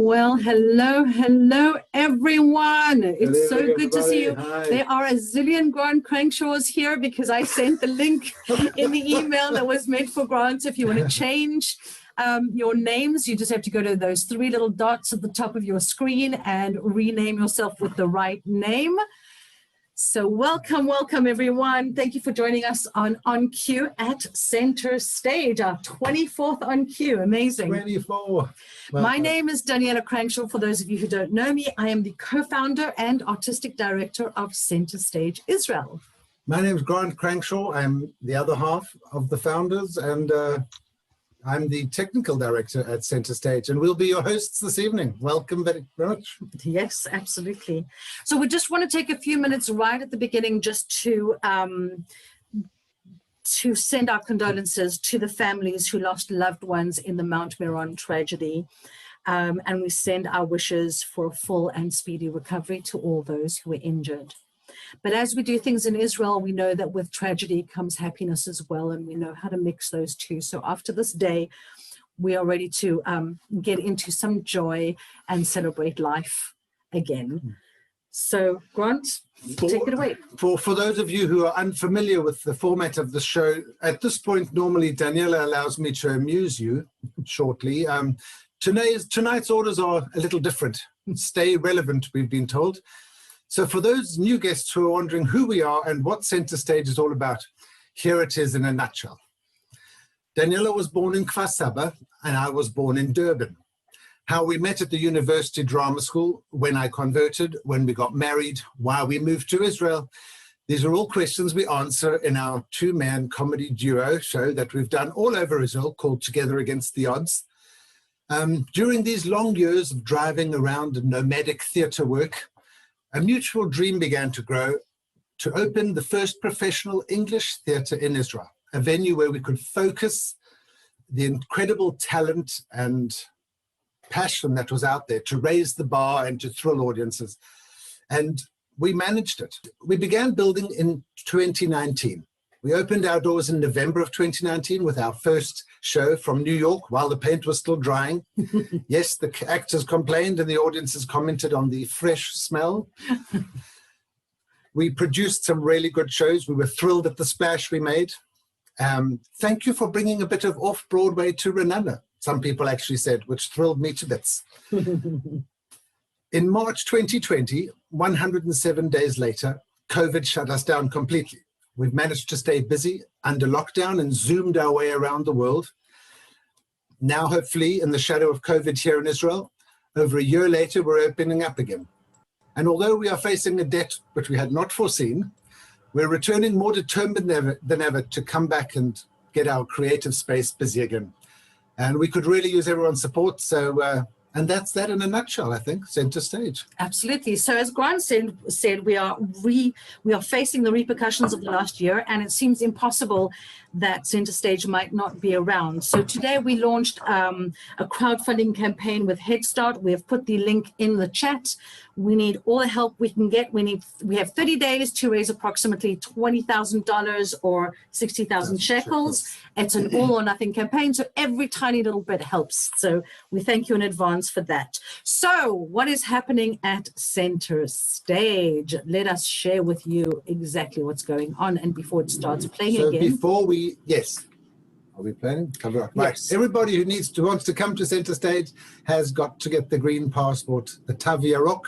Well, hello, everyone. It's so good to see you. Hi. There are a zillion Grant Crankshaws here because I sent the link in the email that was meant for Grant. If you want to change your names, you just have to go to those three little dots at the top of your screen and rename yourself with the right name. So welcome, everyone. Thank you for joining us on Cue at Center Stage, our 24th on Cue. Amazing. 24. My name is Daniela Crankshaw. For those of you who don't know me, I am the co-founder and artistic director of Center Stage Israel. My name is Grant Crankshaw. I'm the other half of the founders, and I'm the technical director at Center Stage, and we'll be your hosts this evening. Welcome very much. Yes, absolutely. So we just want to take a few minutes right at the beginning just to send our condolences to the families who lost loved ones in the Mount Meron tragedy. And we send our wishes for a full and speedy recovery to all those who were injured. But as we do things in Israel, we know that with tragedy comes happiness as well, and we know how to mix those two. So after this day, we are ready to get into some joy and celebrate life again. So, Grant, take it away. For those of you who are unfamiliar with the format of the show, at this point, normally Daniela allows me to amuse you shortly. Tonight's orders are a little different. Stay relevant, we've been told. So for those new guests who are wondering who we are and what Center Stage is all about, here it is in a nutshell. Daniela was born in Kfar Saba and I was born in Durban. How we met at the University Drama School, when I converted, when we got married, why we moved to Israel. These are all questions we answer in our two-man comedy duo show that we've done all over Israel called Together Against the Odds. During these long years of driving around and nomadic theatre work, a mutual dream began to grow to open the first professional English theatre in Israel, a venue where we could focus the incredible talent and passion that was out there to raise the bar and to thrill audiences. And we managed it. We began building in 2019. We opened our doors in November of 2019 with our first show from New York while the paint was still drying. Yes, the actors complained and the audiences commented on the fresh smell. We produced some really good shows. We were thrilled at the splash we made. Thank you for bringing a bit of off-Broadway to Renana, some people actually said, which thrilled me to bits. In March 2020, 107 days later, COVID shut us down completely. We've managed to stay busy under lockdown and zoomed our way around the world. Now, hopefully, in the shadow of COVID here in Israel, over a year later, we're opening up again. And although we are facing a debt which we had not foreseen, we're returning more determined than ever to come back and get our creative space busy again. And we could really use everyone's support. So, and that's that in a nutshell, I think, Center Stage. Absolutely. So as Grant said, we are facing the repercussions of the last year, and it seems impossible that Center Stage might not be around. So today we launched a crowdfunding campaign with Head Start. We have put the link in the chat. We need all the help we can get. We have 30 days to raise approximately $20,000 or 60,000 shekels. It's an all or nothing campaign, so every tiny little bit helps. So we thank you in advance for that. So what is happening at Center Stage? Let us share with you exactly what's going on, and before it starts playing again. Yes. Are we planning? Cover up. Right. Yes. Everybody who wants to come to Center Stage has got to get the green passport, the Tav Yarok.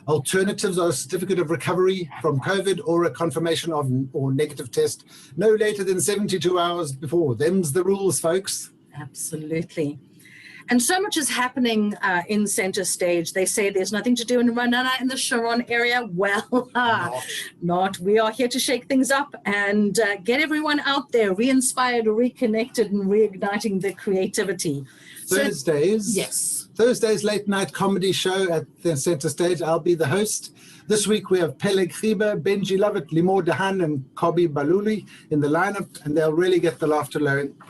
Alternatives are a certificate of recovery from COVID or a confirmation of or negative test no later than 72 hours before. Them's the rules, folks. Absolutely. And so much is happening in Center Stage. They say there's nothing to do in Ranana in the Sharon area. Well, not. We are here to shake things up and get everyone out there, re-inspired, reconnected, and reigniting their creativity. Thursdays. Yes. Thursday's late night comedy show at the Center Stage. I'll be the host. This week we have Peleg Chiba, Benji Lovett, Limor Dahan, and Kobi Baluli in the lineup, and they'll really get the laughter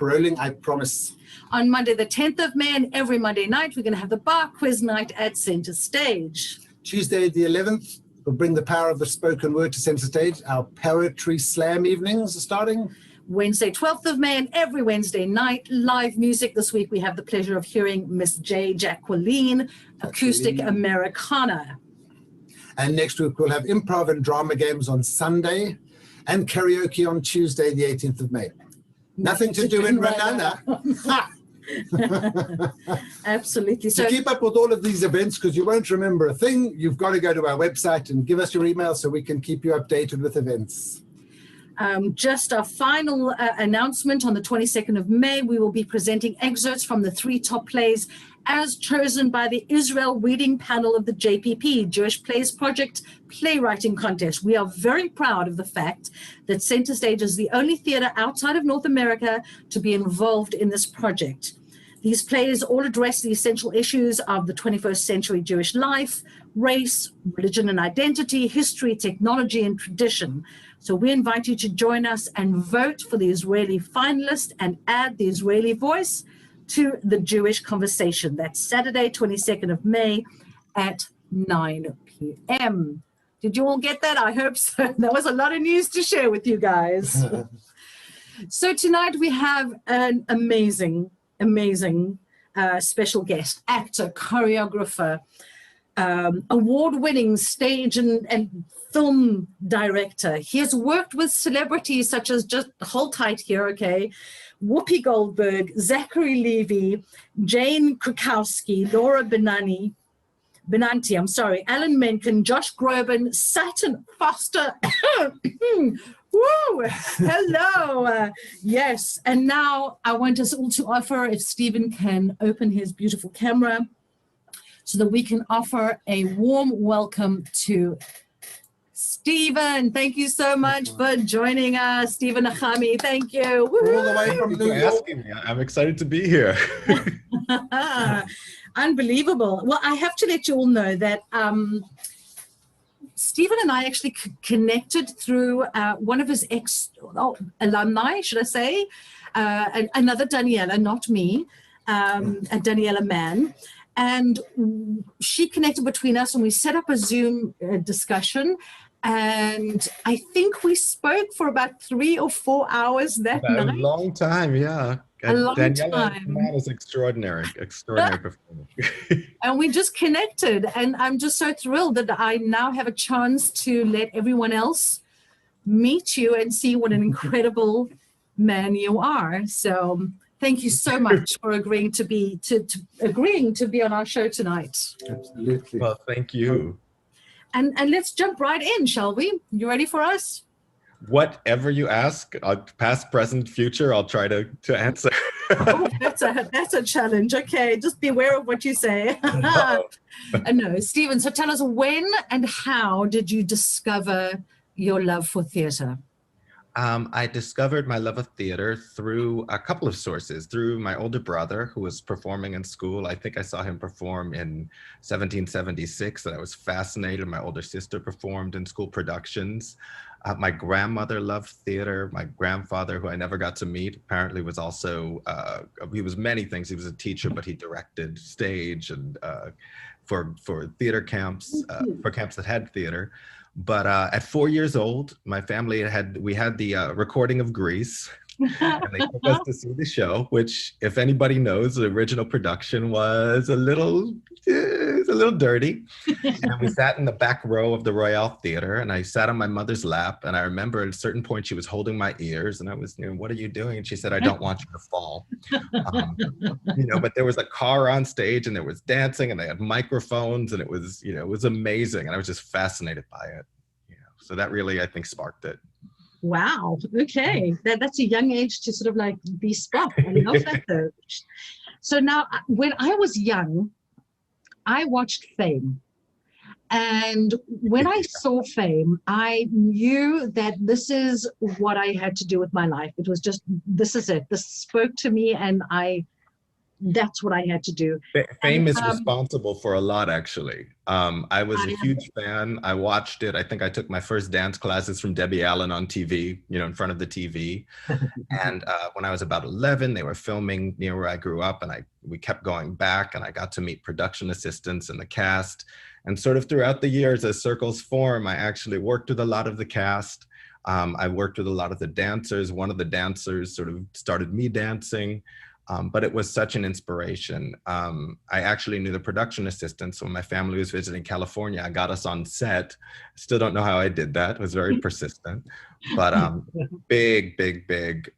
rolling, I promise. On Monday, the 10th of May, and every Monday night, we're going to have the bar quiz night at Center Stage. Tuesday, the 11th, we'll bring the power of the spoken word to Center Stage. Our poetry slam evenings are starting. Wednesday, 12th of May, and every Wednesday night, live music. This week we have the pleasure of hearing Miss J. Jacqueline, Acoustic Americana. And next week we'll have improv and drama games on Sunday and karaoke on Tuesday, the 18th of May. Nothing to do in Renana. Absolutely. To keep up with all of these events, because you won't remember a thing, you've got to go to our website and give us your email so we can keep you updated with events. Just a final announcement. On the 22nd of May, we will be presenting excerpts from the 3 top plays as chosen by the Israel reading panel of the JPP, Jewish Plays Project Playwriting Contest. We are very proud of the fact that Center Stage is the only theater outside of North America to be involved in this project. These plays all address the essential issues of the 21st century Jewish life, race, religion and identity, history, technology, and tradition. So we invite you to join us and vote for the Israeli finalist and add the Israeli voice to the Jewish conversation. That's Saturday, 22nd of May at 9 p.m. Did you all get that? I hope so. That was a lot of news to share with you guys. So tonight we have an amazing special guest, actor, choreographer, award-winning stage and film director. He has worked with celebrities such as, just hold tight here, okay, Whoopi Goldberg, Zachary Levi, Jane Krakowski, Laura Benanti, Alan Menken, Josh Groban, Saturn Foster. Woo! Hello. Yes. And now I want us all to offer, if Stephen can open his beautiful camera, so that we can offer a warm welcome to Stephen. Thank you so much for joining us. Stephen Nachamie, thank you. All the way from New York. Asking me. I'm excited to be here. Unbelievable. Well, I have to let you all know that Stephen and I actually connected through one of his alumni, should I say, another Daniela, not me, a Daniela Mann. And she connected between us and we set up a Zoom discussion. And I think we spoke for about 3 or 4 hours that night. A long time, yeah. A long Daniela time. Mann is extraordinary performer. And we just connected. And I'm just so thrilled that I now have a chance to let everyone else meet you and see what an incredible man you are. So thank you so much for agreeing to be on our show tonight. Absolutely. Well, thank you. And let's jump right in, shall we? You ready for us? Whatever you ask, past, present, future, I'll try to answer. Oh, that's a challenge. Okay, just beware of what you say. No, Stephen, so tell us, when and how did you discover your love for theater? I discovered my love of theater through a couple of sources. Through my older brother, who was performing in school. I think I saw him perform in 1776, and I was fascinated. My older sister performed in school productions. My grandmother loved theater. My grandfather, who I never got to meet, apparently was also, he was many things. He was a teacher, but he directed stage and for theater camps, for camps that had theater. But at 4 years old, my family had the recording of Grease, and they took us to see the show, which, if anybody knows, the original production was a little dirty. And we sat in the back row of the Royale Theater, and I sat on my mother's lap. And I remember at a certain point, she was holding my ears, and I was, what are you doing? And she said, I don't want you to fall. But there was a car on stage, and there was dancing, and they had microphones, and it was, it was amazing. And I was just fascinated by it. So that really, I think, sparked it. Wow. Okay. That's a young age to sort of like be sparked. I love that though. So now, when I was young, I watched Fame. And when I saw Fame, I knew that this is what I had to do with my life. It was just, this is it. This spoke to me, and that's what I had to do. Fame is responsible for a lot, actually. I was a huge fan. I watched it. I think I took my first dance classes from Debbie Allen on TV, in front of the TV. And when I was about 11, they were filming near where I grew up, and we kept going back, and I got to meet production assistants and the cast. And sort of throughout the years, as circles form, I actually worked with a lot of the cast. I worked with a lot of the dancers. One of the dancers sort of started me dancing, but it was such an inspiration. I actually knew the production assistants when my family was visiting California. I got us on set. Still don't know how I did that. It was very persistent, but big, big, big.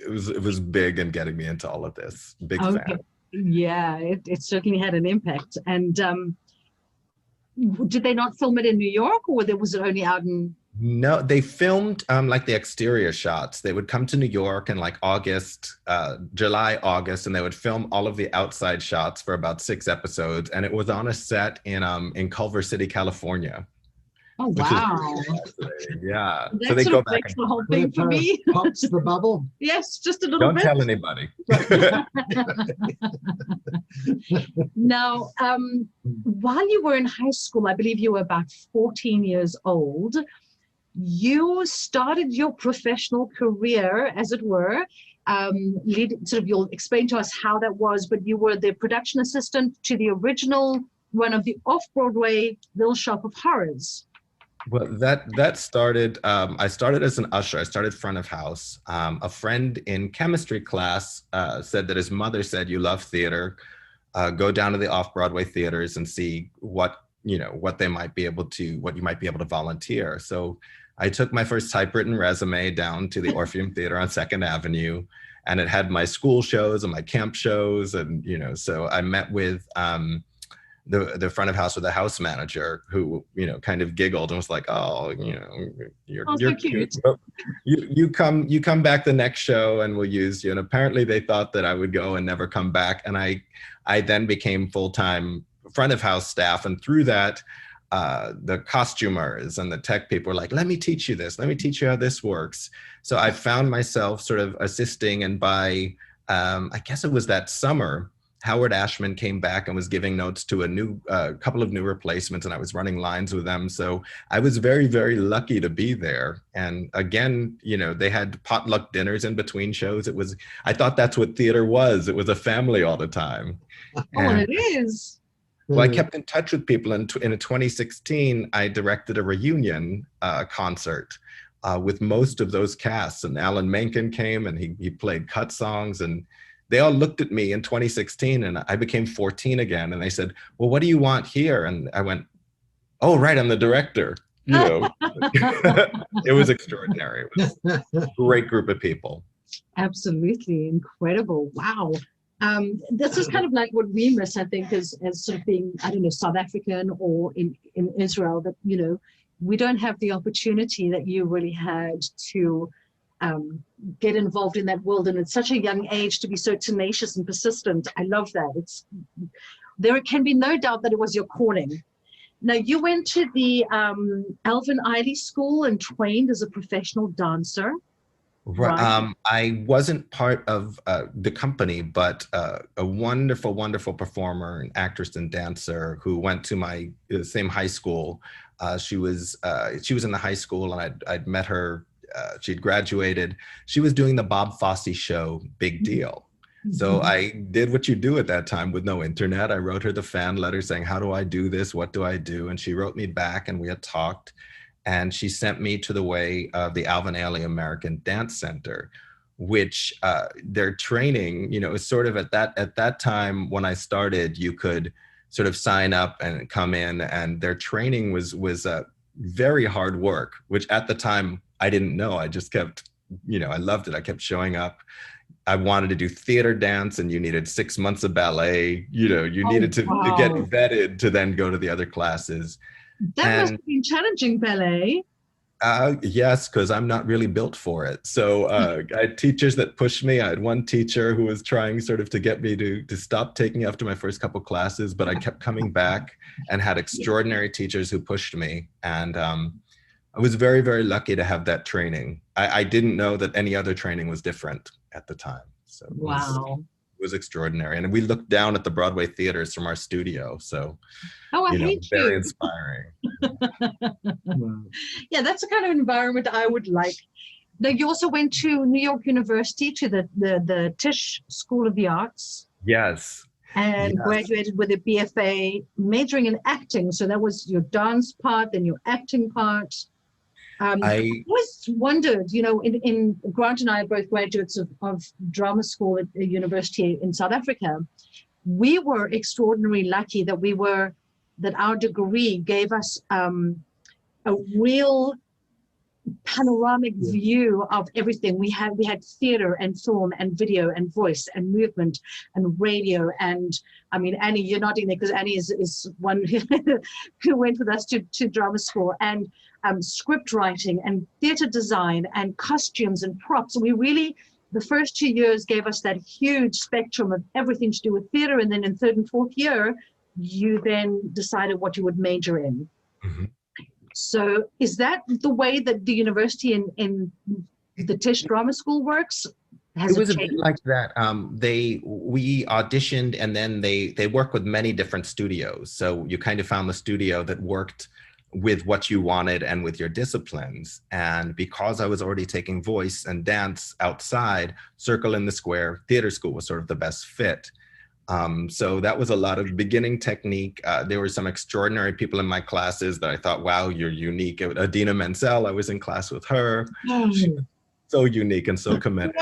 It was big in getting me into all of this. Big fan. Yeah, it certainly had an impact. And did they not film it in New York, or was it only out in? No, they filmed like the exterior shots. They would come to New York in like August, July, August, and they would film all of the outside shots for about 6 episodes. And it was on a set in Culver City, California. Oh, wow. Yeah. That so they sort go of back breaks the whole thing for me. Pops the bubble. Yes, just a little Don't bit. tell anybody. Now, while you were in high school, I believe you were about 14 years old, you started your professional career, as it were. You'll explain to us how that was, but you were the production assistant to the original one of the off-Broadway Little Shop of Horrors. Well, that started, I started as an usher. I started front of house. A friend in chemistry class said that his mother said, "You love theater, go down to the off-Broadway theaters and see what you might be able to volunteer." So I took my first typewritten resume down to the Orpheum Theater on 2nd Avenue, and it had my school shows and my camp shows. And, so I met with the front of house with the house manager who, kind of giggled and was like, "Oh, you're so cute. You come back the next show and we'll use you." And apparently they thought that I would go and never come back. And I then became full-time front of house staff. And through that, the costumers and the tech people were like, "Let me teach you this. Let me teach you how this works." So I found myself sort of assisting. And by, I guess it was that summer, Howard Ashman came back and was giving notes to a couple of new replacements, and I was running lines with them. So I was very, very lucky to be there. And again, they had potluck dinners in between shows. I thought that's what theater was. It was a family all the time. Oh, it is. Well, I kept in touch with people. In 2016, I directed a reunion concert with most of those casts. And Alan Menken came and he played cut songs. And they all looked at me in 2016, and I became 14 again. And they said, "Well, what do you want here?" And I went, "Oh, right, I'm the director." It was extraordinary. It was a great group of people. Absolutely incredible. Wow. This is kind of like what we miss, I think, as sort of being, I don't know, South African or in Israel, that, we don't have the opportunity that you really had to get involved in that world. And at such a young age to be so tenacious and persistent. I love that. There can be no doubt that it was your calling. Now, you went to the Alvin Ailey School and trained as a professional dancer. Right. I wasn't part of the company, but a wonderful, wonderful performer and actress and dancer who went to my same high school. She was in the high school, and I'd met her. She'd graduated. She was doing the Bob Fosse show, Big Deal. Mm-hmm. So I did what you do at that time with no internet. I wrote her the fan letter saying, "How do I do this? What do I do?" And she wrote me back, and we had talked. And she sent me to the way of the Alvin Ailey American Dance Center, which their training, is sort of at that time when I started, you could sort of sign up and come in, and their training was very hard work, which at the time I didn't know. I just kept, I loved it. I kept showing up. I wanted to do theater dance, and you needed 6 months of ballet. You needed to get vetted to then go to the other classes. That must have been challenging, ballet. Yes, because I'm not really built for it. So I had teachers that pushed me. I had one teacher who was trying sort of to get me to stop taking after my first couple classes, but I kept coming back and had extraordinary teachers who pushed me. And I was very, very lucky to have that training. I didn't know that any other training was different at the time. So it was extraordinary. And we looked down at the Broadway theaters from our studio. So, very inspiring. Yeah, that's the kind of environment I would like. Now, you also went to New York University to the Tisch School of the Arts. Yes. And graduated with a BFA, majoring in acting. So that was your dance part, then your acting part. I I always wondered, you know, in Grant and I are both graduates of drama school at a university in South Africa. We were extraordinarily lucky that our degree gave us a real panoramic view of everything. We had theater and film and video and voice and movement and radio. And I mean, Annie, you're nodding there because Annie is one who went with us to drama school, and script writing and theater design and costumes and props. We really, the first 2 years gave us that huge spectrum of everything to do with theater. And then in third and fourth year, you then decided what you would major in. Mhm. So is that the way that the university in the Tisch Drama School works? It was a bit like that. We auditioned, and then they work with many different studios. So you kind of found the studio that worked with what you wanted and with your disciplines. And because I was already taking voice and dance outside, Circle in the Square Theater School was sort of the best fit. So that was a lot of beginning technique. There were some extraordinary people in my classes that I thought, wow, you're unique. Adina Menzel, I was in class with her. She was so unique and so committed.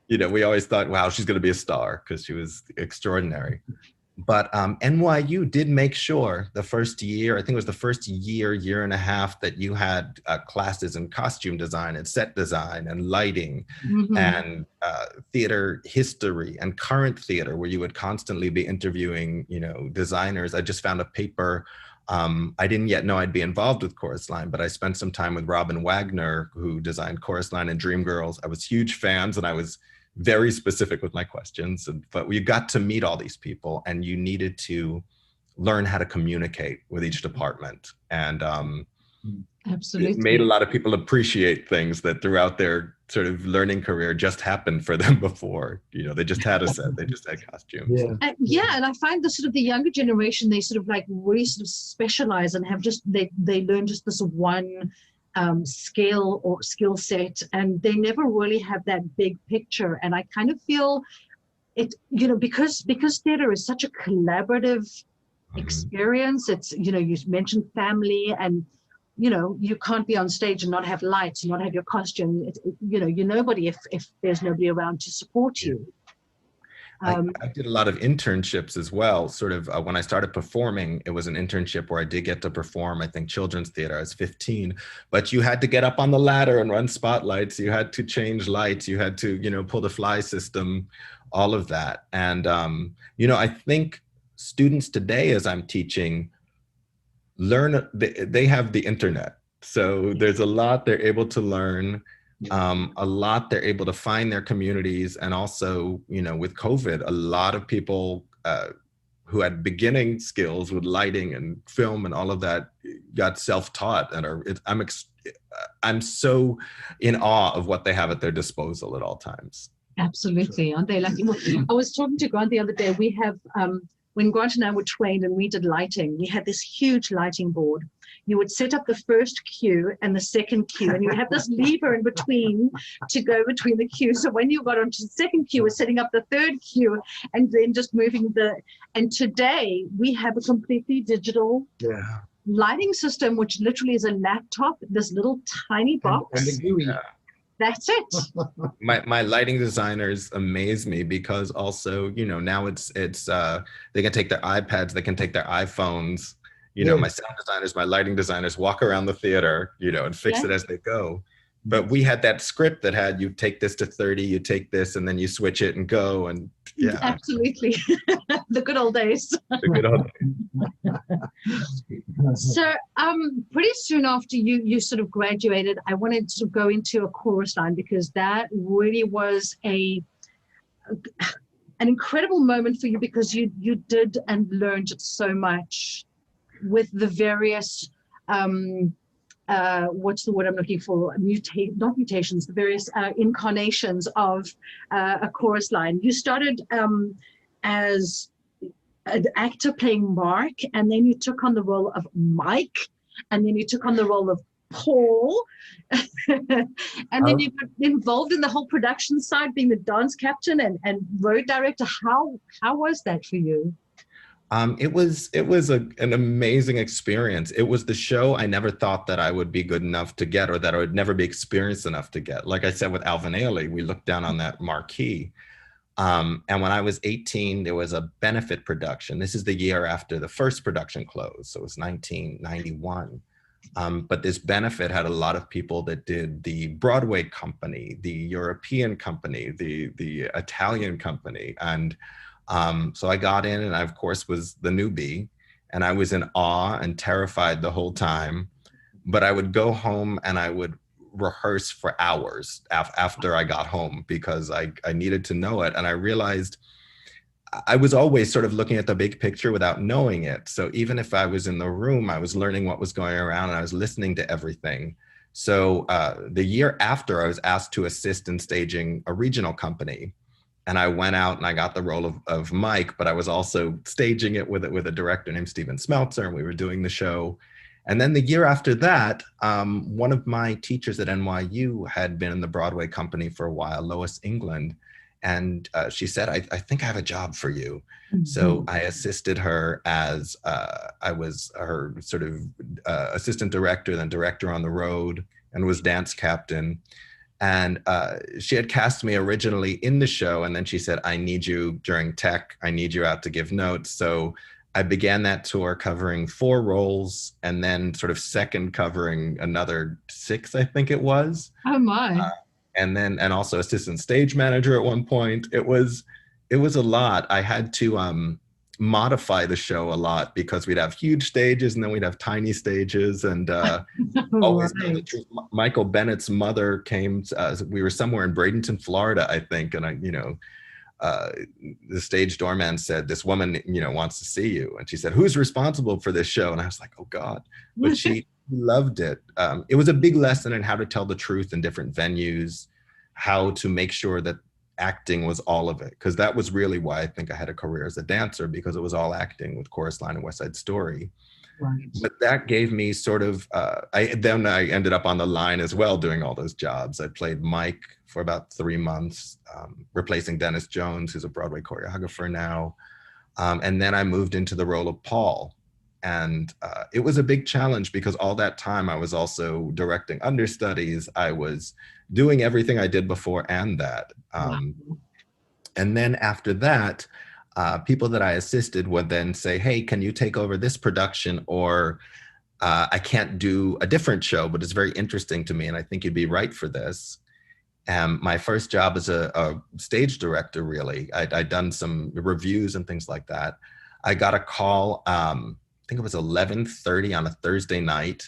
You know, we always thought, wow, she's going to be a star because she was extraordinary. But NYU did make sure the first year, I think it was the first year and a half, that you had classes in costume design and set design and lighting and theater history and current theater, where you would constantly be interviewing, you know, designers. I just found a paper. I didn't yet know I'd be involved with Chorus Line, but I spent some time with Robin Wagner, who designed Chorus Line and Dreamgirls. I was huge fans, and I was very specific with my questions, but we got to meet all these people, and you needed to learn how to communicate with each department. And absolutely, it made a lot of people appreciate things that throughout their sort of learning career just happened for them before. You know, they just had a set, they just had costumes. And I find the sort of the younger generation, they sort of like really sort of specialize and have just, they learn just this one skill or skill set, and they never really have that big picture. And I kind of feel it, you know, because theater is such a collaborative experience. It's, you know, you mentioned family, and you know, you can't be on stage and not have lights and not have your costume. You know, you're nobody if there's nobody around to support you. I did a lot of internships as well. Sort of when I started performing, it was an internship where I did get to perform, I think, children's theater. I was 15, but you had to get up on the ladder and run spotlights. You had to change lights. You had to, you know, pull the fly system, all of that. And, you know, I think students today, as I'm teaching, learn, they have the internet. So there's a lot they're able to learn. A lot they're able to find their communities. And also, you know, with COVID, a lot of people who had beginning skills with lighting and film and all of that got self-taught, and I'm so in awe of what they have at their disposal at all times. Absolutely, aren't they lucky? Well, I was talking to Grant the other day. We have, when Grant and I were trained and we did lighting, we had this huge lighting board. You would set up the first cue and the second cue, and you have this lever in between to go between the cues. So when you got onto the second cue, we're setting up the third cue, and then just moving and today we have a completely digital lighting system, which literally is a laptop, this little tiny box. And a GUI. That's it. My lighting designers amaze me, because also, you know, now it's they can take their iPads, they can take their iPhones. You know, my sound designers, my lighting designers walk around the theater, you know, and fix it as they go. But we had that script that had, you take this to 30, you take this, and then you switch it and go. And Absolutely. The good old days. The good old days. So pretty soon after you sort of graduated, I wanted to go into a chorus line, because that really was an incredible moment for you, because you did and learned so much with the various what's the word I'm looking for? Not mutations, the various incarnations of a chorus line. You started as an actor playing Mark, and then you took on the role of Mike, and then you took on the role of Paul, and then you got involved in the whole production side, being the dance captain and road director. How was that for you? An amazing experience. It was the show I never thought that I would be good enough to get, or that I would never be experienced enough to get. Like I said, with Alvin Ailey, we looked down on that marquee. And when I was 18, there was a benefit production. This is the year after the first production closed. So it was 1991. But this benefit had a lot of people that did the Broadway company, the European company, the Italian company. And so I got in, and I, of course, was the newbie, and I was in awe and terrified the whole time. But I would go home and I would rehearse for hours after I got home, because I needed to know it. And I realized I was always sort of looking at the big picture without knowing it. So even if I was in the room, I was learning what was going around, and I was listening to everything. So the year after, I was asked to assist in staging a regional company. And I went out and I got the role of Mike, but I was also staging it with a director named Steven Smeltzer, and we were doing the show. And then the year after that, one of my teachers at NYU had been in the Broadway company for a while, Lois England. And she said, I think I have a job for you. Mm-hmm. So I assisted her as I was her sort of assistant director, then director on the road, and was dance captain. And she had cast me originally in the show. And then she said, I need you during tech. I need you out to give notes. So I began that tour covering 4 roles, and then sort of second covering another 6, I think it was. Oh my. And also assistant stage manager at one point. It was a lot. I had to modify the show a lot, because we'd have huge stages and then we'd have tiny stages. And always tell the truth, Michael Bennett's mother came, we were somewhere in Bradenton, Florida, I think. And the stage doorman said, this woman, wants to see you. And she said, who's responsible for this show? And I was like, oh God, but she loved it. It was a big lesson in how to tell the truth in different venues, how to make sure that acting was all of it. Because that was really why I think I had a career as a dancer, because it was all acting with Chorus Line and West Side Story. Right. But that gave me sort of, I ended up on the line as well, doing all those jobs. I played Mike for about 3 months, replacing Dennis Jones, who's a Broadway choreographer now. And then I moved into the role of Paul. And it was a big challenge, because all that time I was also directing understudies. I was doing everything I did before and that. And then after that, people that I assisted would then say, hey, can you take over this production? Or I can't do a different show, but it's very interesting to me, and I think you'd be right for this. My first job as a stage director, really, I'd done some reviews and things like that. I got a call, I think it was 11:30 on a Thursday night,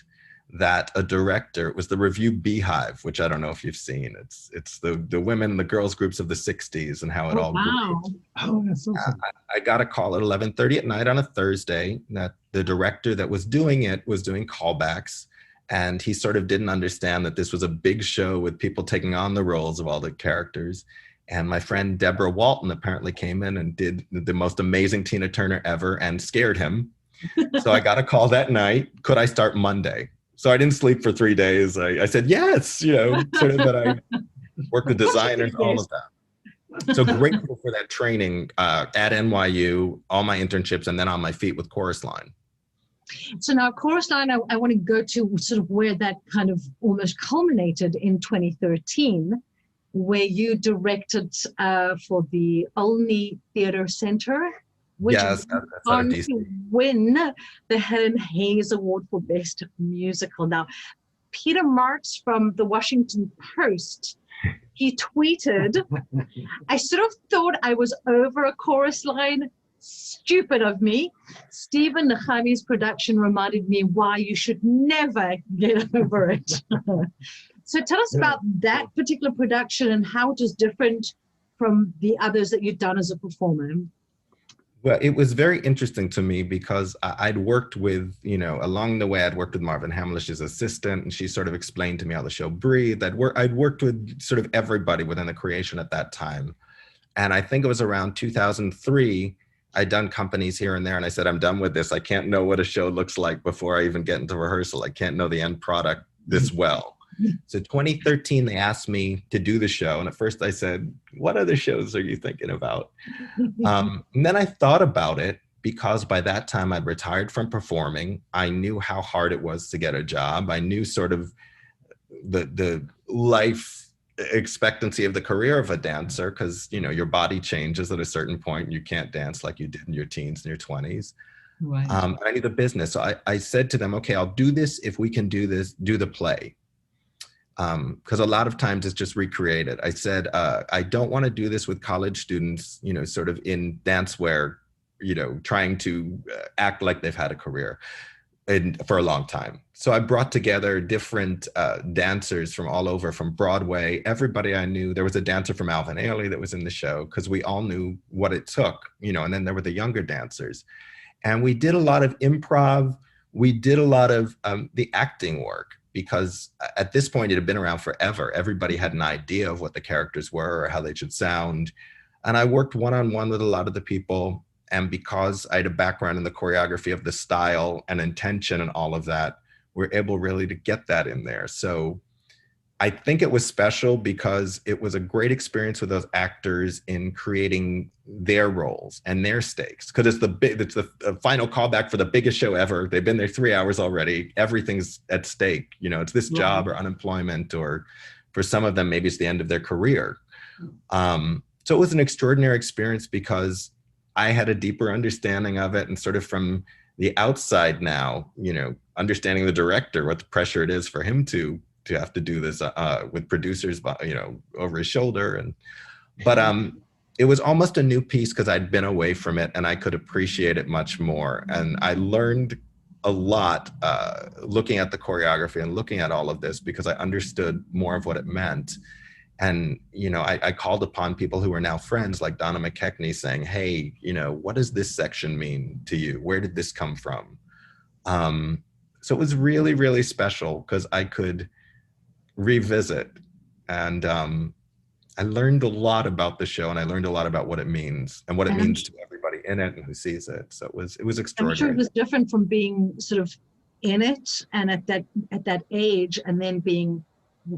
that a director, it was the review Beehive, which I don't know if you've seen. It's the women, the girls groups of the 60s and how it all grew. Oh, that's awesome. I got a call at 11:30 at night on a Thursday that the director that was doing it was doing callbacks. And he sort of didn't understand that this was a big show with people taking on the roles of all the characters. And my friend Deborah Walton apparently came in and did the most amazing Tina Turner ever and scared him. So I got a call that night. Could I start Monday? So I didn't sleep for 3 days. I said, yes, sort of that I worked with designers, all of that. So grateful for that training at NYU, all my internships, and then on my feet with Chorus Line. So now Chorus Line, I want to go to sort of where that kind of almost culminated in 2013, where you directed for the Olney Theatre Center, which yes, went on to win the Helen Hayes Award for Best Musical. Now, Peter Marks from the Washington Post, he tweeted, I sort of thought I was over a Chorus Line. Stupid of me. Stephen Nachamie's production reminded me why you should never get over it. So tell us about that particular production and how it is different from the others that you've done as a performer. Well, it was very interesting to me because I'd worked with, along the way, I'd worked with Marvin Hamlish's assistant, and she sort of explained to me how the show breathed. I'd worked with sort of everybody within the creation at that time. And I think it was around 2003, I'd done companies here and there, and I said, I'm done with this. I can't know what a show looks like before I even get into rehearsal. I can't know the end product this well. So 2013, they asked me to do the show. And at first I said, what other shows are you thinking about? And then I thought about it because by that time I'd retired from performing, I knew how hard it was to get a job. I knew sort of the life expectancy of the career of a dancer, because your body changes at a certain point. You can't dance like you did in your teens and your 20s. Right. I need a business. So I said to them, okay, I'll do this if we can do the play. Because a lot of times it's just recreated. I said, I don't want to do this with college students, sort of in dance wear, trying to act like they've had a career for a long time. So I brought together different dancers from all over, from Broadway, everybody I knew. There was a dancer from Alvin Ailey that was in the show, because we all knew what it took, and then there were the younger dancers. And we did a lot of improv. We did a lot of the acting work, because at this point it had been around forever. Everybody had an idea of what the characters were or how they should sound. And I worked one-on-one with a lot of the people. And because I had a background in the choreography of the style and intention and all of that, we're able really to get that in there. So I think it was special because it was a great experience with those actors in creating their roles and their stakes. Because it's the final callback for the biggest show ever. They've been there 3 hours already. Everything's at stake. It's this job or unemployment, or for some of them, maybe it's the end of their career. So it was an extraordinary experience because I had a deeper understanding of it, and sort of from the outside now, understanding the director, what the pressure it is for him to have to do this with producers, over his shoulder. But it was almost a new piece because I'd been away from it and I could appreciate it much more. And I learned a lot looking at the choreography and looking at all of this, because I understood more of what it meant. And, I called upon people who are now friends, like Donna McKechnie, saying, hey, what does this section mean to you? Where did this come from? So it was really, really special because I could revisit. And I learned a lot about the show, and I learned a lot about what it means and what it means to everybody in it and who sees it. So it was extraordinary. I'm sure it was different from being sort of in it and at that age, and then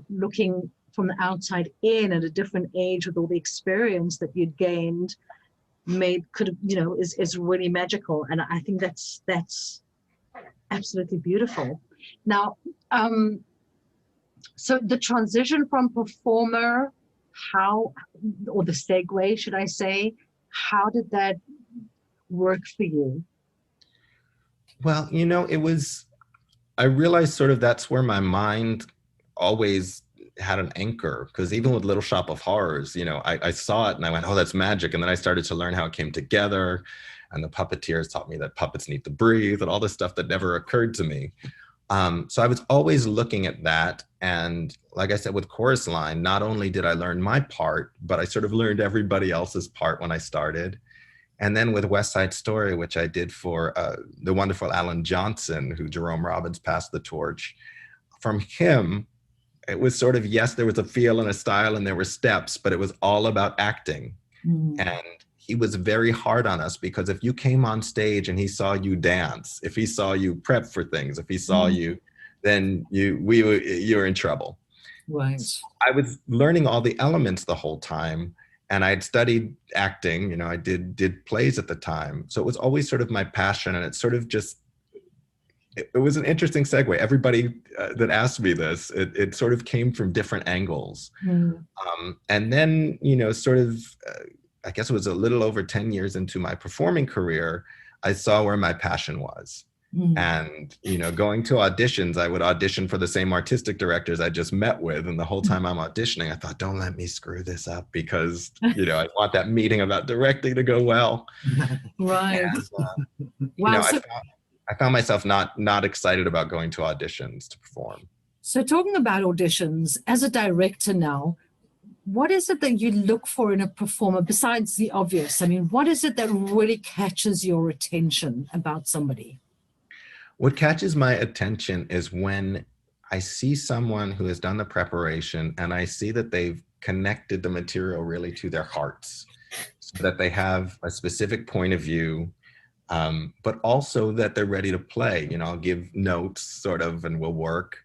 looking from the outside in at a different age with all the experience that you'd gained, is really magical. And I think that's absolutely beautiful. Now, so the transition from performer, or the segue, should I say, how did that work for you? Well, I realized sort of that's where my mind always had an anchor, because even with Little Shop of Horrors, I saw it and I went, oh, that's magic. And then I started to learn how it came together. And the puppeteers taught me that puppets need to breathe and all this stuff that never occurred to me. So I was always looking at that. And like I said, with Chorus Line, not only did I learn my part, but I sort of learned everybody else's part when I started. And then with West Side Story, which I did for the wonderful Alan Johnson, who Jerome Robbins passed the torch, from him, it was sort of, yes, there was a feel and a style and there were steps, but it was all about acting. And he was very hard on us, because if you came on stage and he saw you dance, if he saw you prep for things, if he saw you, then you were in trouble. Right. I was learning all the elements the whole time, and I had studied acting. I did plays at the time, so it was always sort of my passion. And it sort of just, it was an interesting segue. Everybody that asked me this, it sort of came from different angles. And then, sort of, I guess it was a little over 10 years into my performing career, I saw where my passion was. And, going to auditions, I would audition for the same artistic directors I just met with. And the whole time I'm auditioning, I thought, don't let me screw this up, because, I want that meeting about directing to go well. Right. And, Wow. I found myself not excited about going to auditions to perform. So talking about auditions, as a director now, what is it that you look for in a performer besides the obvious? I mean, what is it that really catches your attention about somebody? What catches my attention is when I see someone who has done the preparation and I see that they've connected the material really to their hearts, so that they have a specific point of view, but also that they're ready to play. I'll give notes sort of and we'll work.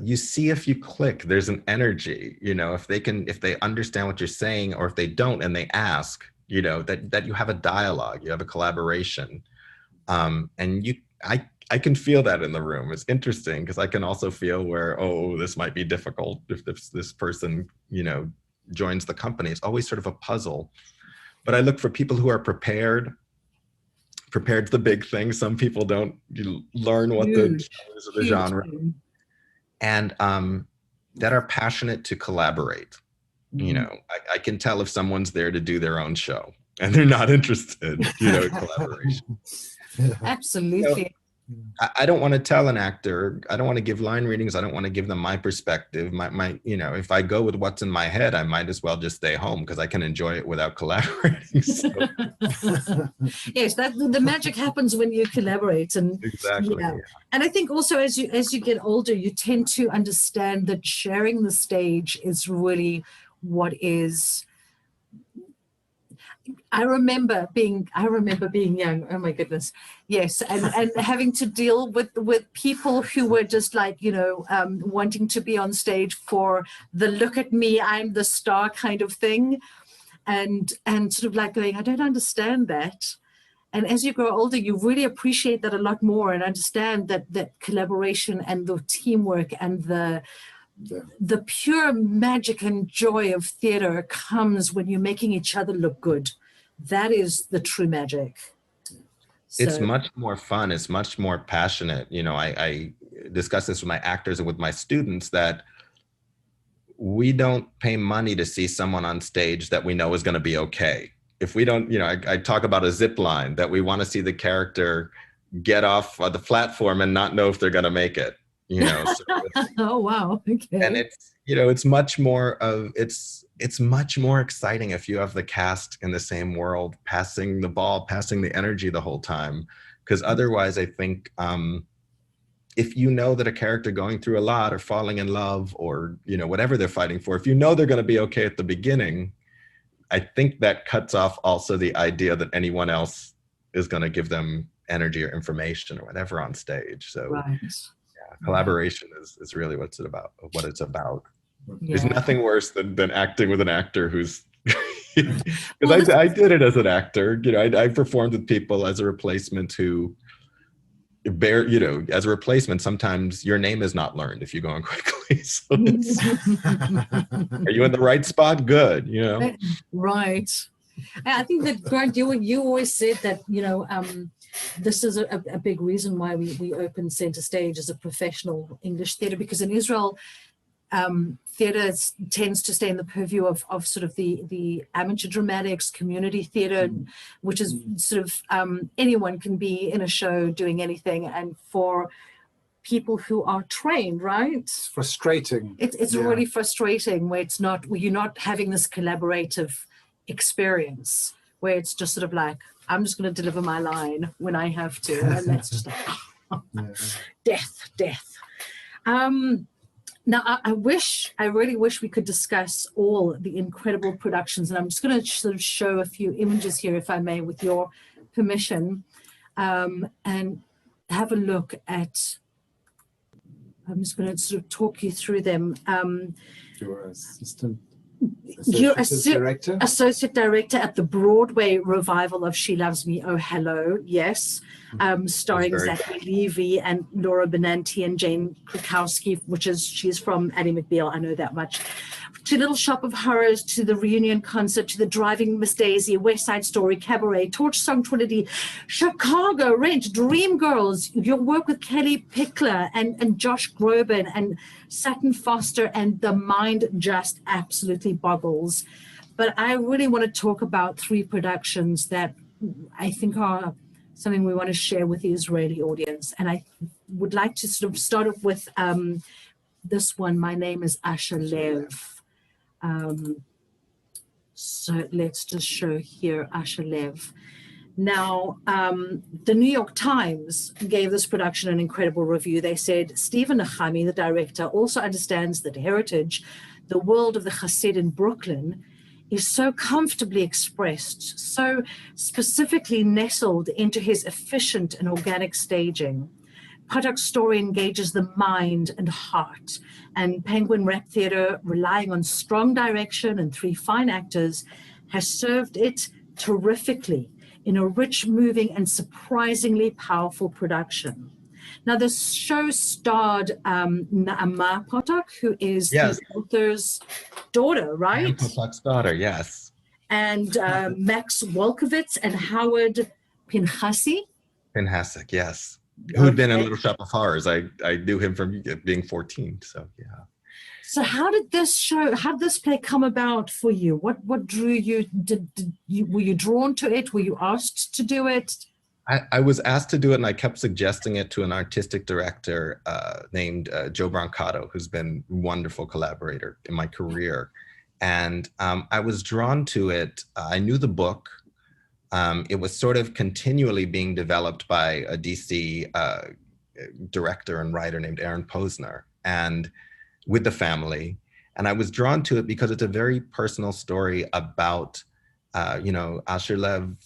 You see if you click, there's an energy, if they understand what you're saying, or if they don't and they ask, you know, that you have a dialogue, you have a collaboration. And I can feel that in the room. It's interesting because I can also feel where, oh, this might be difficult if this person, you know, joins the company. It's always sort of a puzzle. But I look for people who are prepared. Prepared's the big thing. Some people don't learn what the genre, and that are passionate to collaborate. You know, I can tell if someone's there to do their own show and they're not interested, you know, in collaboration. Absolutely. I don't want to tell an actor, I don't want to give line readings. I don't want to give them my perspective. My, you know, if I go with what's in my head, I might as well just stay home because I can enjoy it without collaborating. So. Yes, the magic happens when you collaborate, and exactly. Yeah. And I think also as you get older, you tend to understand that sharing the stage is really what is. I remember being young. Oh my goodness, yes, and having to deal with people who were just like, you know, wanting to be on stage for the look at me, I'm the star kind of thing, and sort of like going, I don't understand that. And as you grow older, you really appreciate that a lot more and understand that collaboration and the teamwork and the pure magic and joy of theater comes when you're making each other look good. That is the true magic. It's much more fun. It's much more passionate. You know, I discuss this with my actors and with my students that we don't pay money to see someone on stage that we know is going to be okay. If we don't, you know, I talk about a zip line that we want to see the character get off the platform and not know if they're going to make it. You know, so oh wow, okay. And it's, you know, it's much more of it's much more exciting if you have the cast in the same world, passing the ball, passing the energy the whole time. Because otherwise, I think if you know that a character going through a lot or falling in love or, you know, whatever they're fighting for, if you know they're going to be okay at the beginning, I think that cuts off also the idea that anyone else is going to give them energy or information or whatever on stage. So. Right. Collaboration is really what it's about. Yeah. There's nothing worse than acting with an actor who's because I did it as an actor. You know, I performed with people as a replacement who you know, as a replacement, sometimes your name is not learned if you go on quickly. So are you in the right spot? Good, you know. Right. I think that, Grant, you always said that, you know, this is a big reason why we opened Center Stage as a professional English theatre, because in Israel, theatre tends to stay in the purview of sort of the amateur dramatics, community theatre, which is sort of anyone can be in a show doing anything. And for people who are trained, right? It's frustrating. It's really frustrating where you're not having this collaborative experience where it's just sort of like, I'm just going to deliver my line when I have to, and that's just like death. Now, I really wish we could discuss all the incredible productions, and I'm just going to sort of show a few images here, if I may, with your permission, and have a look at. I'm just going to sort of talk you through them. Your assistant. You're associate director at the Broadway revival of She Loves Me, Oh Hello, yes, starring Zachary Levy and Laura Benanti and Jane Krakowski, she's from Annie McBeal, I know that much. To Little Shop of Horrors, to the reunion concert, to the Driving Miss Daisy, West Side Story, Cabaret, Torch Song Trinity, Chicago, Rent, Dreamgirls, your work with Kelly Pickler and Josh Groban and Sutton Foster, and the mind just absolutely boggles. But I really want to talk about 3 productions that I think are something we want to share with the Israeli audience. And I would like to sort of start off with this one. My name is Asher Lev. So let's just show here Asher Lev. Now, the New York Times gave this production an incredible review. They said, Stephen Nachamie, the director, also understands that heritage, the world of the Hasid in Brooklyn, is so comfortably expressed, so specifically nestled into his efficient and organic staging. Paddock's story engages the mind and heart, and Penguin Rap Theatre, relying on strong direction and 3 fine actors, has served it terrifically in a rich, moving, and surprisingly powerful production. Now, the show starred Nachamie Potok, who is Yes. the author's daughter, right? Anne Potok's daughter, yes. And Max Wolkowitz and Howard Pinchasi. Pinchasek, yes. Who'd been in Little Shop of Horrors. I knew him from being 14, so yeah. So how did this play come about for you? What drew you? Were you drawn to it? Were you asked to do it? I was asked to do it, and I kept suggesting it to an artistic director named Joe Brancato, who's been a wonderful collaborator in my career. And I was drawn to it. I knew the book. It was sort of continually being developed by a DC director and writer named Aaron Posner, and with the family. And I was drawn to it because it's a very personal story about Asher Lev,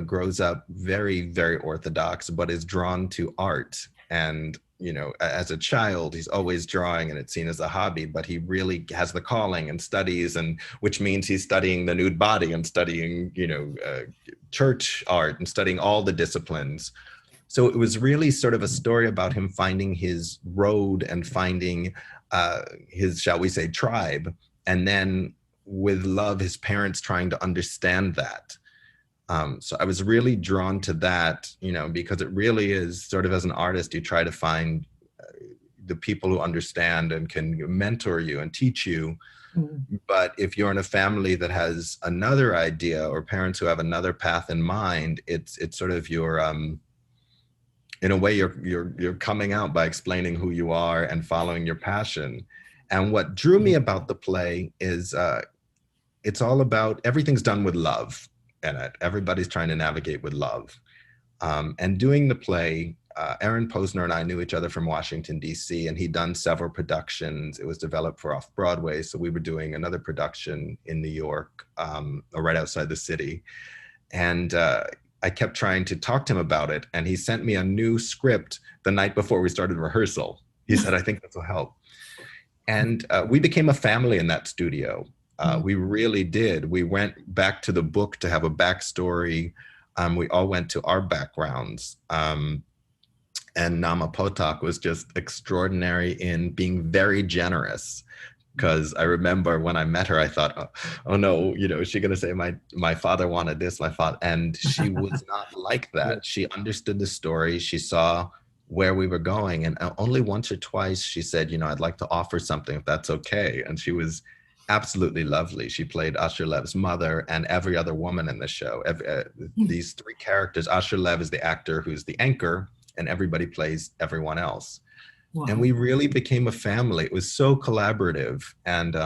grows up very, very Orthodox, but is drawn to art. And, as a child, he's always drawing and it's seen as a hobby, but he really has the calling and studies, and which means he's studying the nude body and studying, church art and studying all the disciplines. So it was really sort of a story about him finding his road and finding his, shall we say, tribe. And then with love, his parents trying to understand that. So I was really drawn to that, because it really is sort of, as an artist, you try to find the people who understand and can mentor you and teach you. Mm-hmm. But if you're in a family that has another idea, or parents who have another path in mind, it's sort of your, in a way, you're coming out by explaining who you are and following your passion. And what drew me about the play is it's all about, everything's done with love in it. Everybody's trying to navigate with love. And doing the play, Aaron Posner and I knew each other from Washington, D.C., and he'd done several productions. It was developed for Off-Broadway, so we were doing another production in New York, right outside the city. And I kept trying to talk to him about it, and he sent me a new script the night before we started rehearsal. He said, I think this will help. And we became a family in that studio. We really did. We went back to the book to have a backstory. We all went to our backgrounds. And Nachamie Potok was just extraordinary in being very generous. Because I remember when I met her, I thought, oh no, is she going to say my father wanted this, my father? And she was not like that. She understood the story. She saw where we were going. And only once or twice she said, I'd like to offer something if that's okay. And she was absolutely lovely. She played Asher Lev's mother and every other woman in the show. These three characters, Asher Lev is the actor who's the anchor, and everybody plays everyone else. Wow. And we really became a family. It was so collaborative and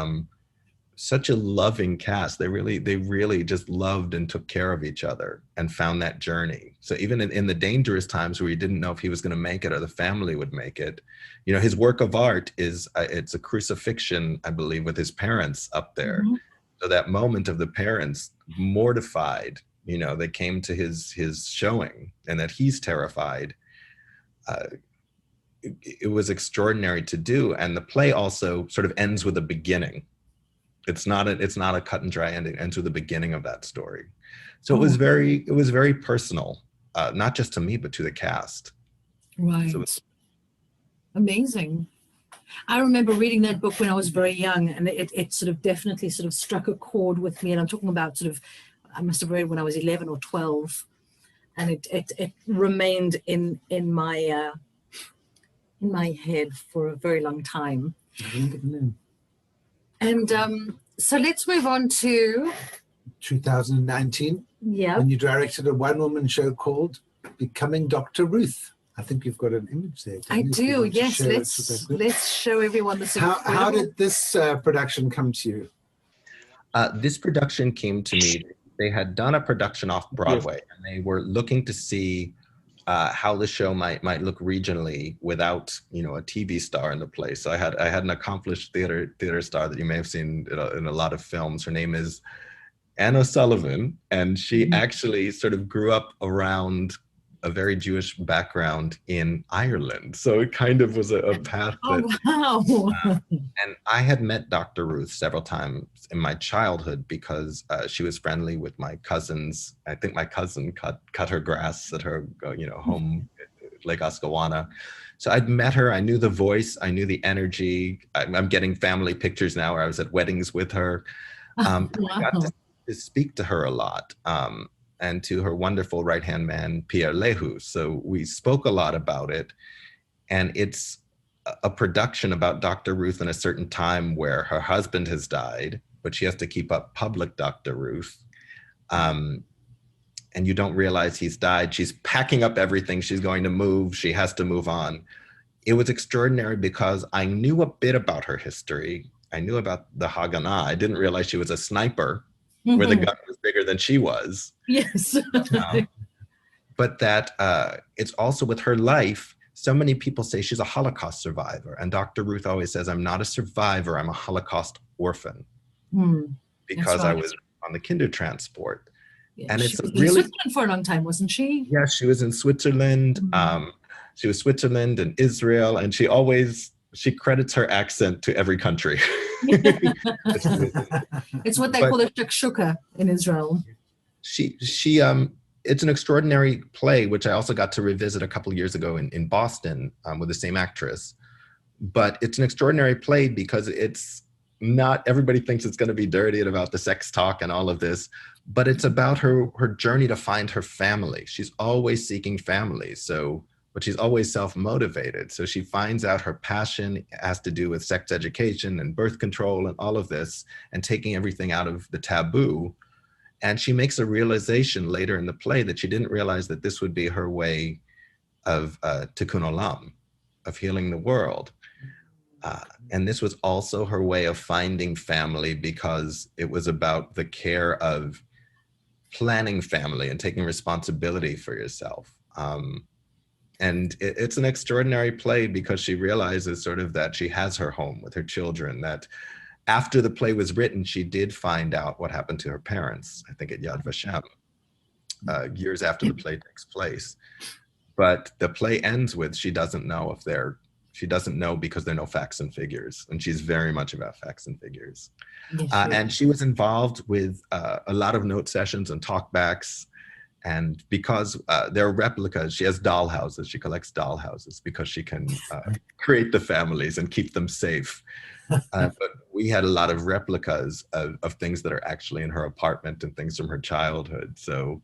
such a loving cast. They really just loved and took care of each other and found that journey. So even in the dangerous times where you didn't know if he was going to make it or the family would make it, his work of art is, it's a crucifixion, I believe, with his parents up there. Mm-hmm. So that moment of the parents mortified, they came to his showing, and that he's terrified. It was extraordinary to do. And the play also sort of ends with a beginning. It's not a cut and dry ending. It ends with the beginning of that story. So it was very personal, not just to me, but to the cast. Right. So amazing. I remember reading that book when I was very young, and it sort of definitely sort of struck a chord with me. And I'm talking about I must have read when I was 11 or 12, and it remained in my head for a very long time. And so let's move on to 2019. Yeah. When you directed a one-woman show called Becoming Dr. Ruth. I think you've got an image there. I do, yes. Let's show everyone this. How did this production come to you? This production came to me. They had done a production off Broadway, and they were looking to see how the show might look regionally without a TV star in the place. So I had an accomplished theater star that you may have seen in a lot of films. Her name is Anna Sullivan, and she actually sort of grew up around a very Jewish background in Ireland. So it kind of was a path that, Oh, wow. and I had met Dr. Ruth several times in my childhood because she was friendly with my cousins. I think my cousin cut her grass at her, home at Lake Oscawana. So I'd met her. I knew the voice. I knew the energy. I'm getting family pictures now where I was at weddings with her. I got Wow. to speak to her a lot. And to her wonderful right-hand man, Pierre Lehu. So we spoke a lot about it. And it's a production about Dr. Ruth in a certain time where her husband has died, but she has to keep up public Dr. Ruth. And you don't realize he's died. She's packing up everything. She's going to move. She has to move on. It was extraordinary because I knew a bit about her history. I knew about the Haganah. I didn't realize she was a sniper where the gun was bigger than she was. Yes. But that it's also with her life, so many people say she's a Holocaust survivor. And Dr. Ruth always says, I'm not a survivor, I'm a Holocaust orphan. Because right. I was on the Kindertransport. Yeah, And she it's was in really, Switzerland for a long time, wasn't she? yeah, she was in Switzerland. She was Switzerland and Israel. And she credits her accent to every country. It's what they call a shakshuka in Israel. It's an extraordinary play, which I also got to revisit a couple of years ago in Boston with the same actress. But it's an extraordinary play because it's not, everybody thinks it's going to be dirty and about the sex talk and all of this, but it's about her journey to find her family. She's always seeking family. But she's always self-motivated. So she finds out her passion has to do with sex education and birth control and all of this, and taking everything out of the taboo. And she makes a realization later in the play that she didn't realize that this would be her way of tikkun olam, of healing the world. And this was also her way of finding family because it was about the care of planning family and taking responsibility for yourself. And it's an extraordinary play because she realizes sort of that she has her home with her children, that after the play was written, she did find out what happened to her parents, I think at Yad Vashem, years after the play takes place. But the play ends with she doesn't know because there are no facts and figures. And she's very much about facts and figures. Yes, and she was involved with a lot of note sessions and talkbacks. And because there are replicas, she has doll houses. She collects doll houses because she can create the families and keep them safe. But we had a lot of replicas of things that are actually in her apartment and things from her childhood. So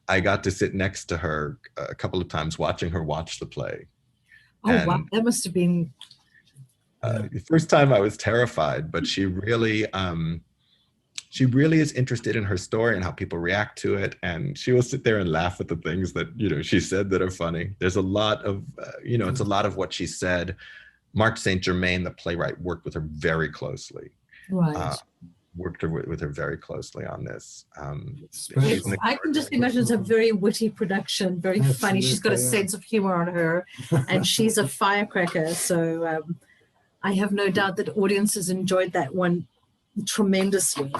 I got to sit next to her a couple of times watching her watch the play. Oh, and, wow, that must have been... the first time I was terrified, but she really is interested in her story and how people react to it. And she will sit there and laugh at the things that, she said that are funny. There's a lot of, it's a lot of what she said. Mark St. Germain, the playwright, worked with her very closely. Right. Worked with her very closely on this. I can just imagine it's a very witty production, very funny. She's got a sense of humor on her, and she's a firecracker. So I have no doubt that audiences enjoyed that one tremendously.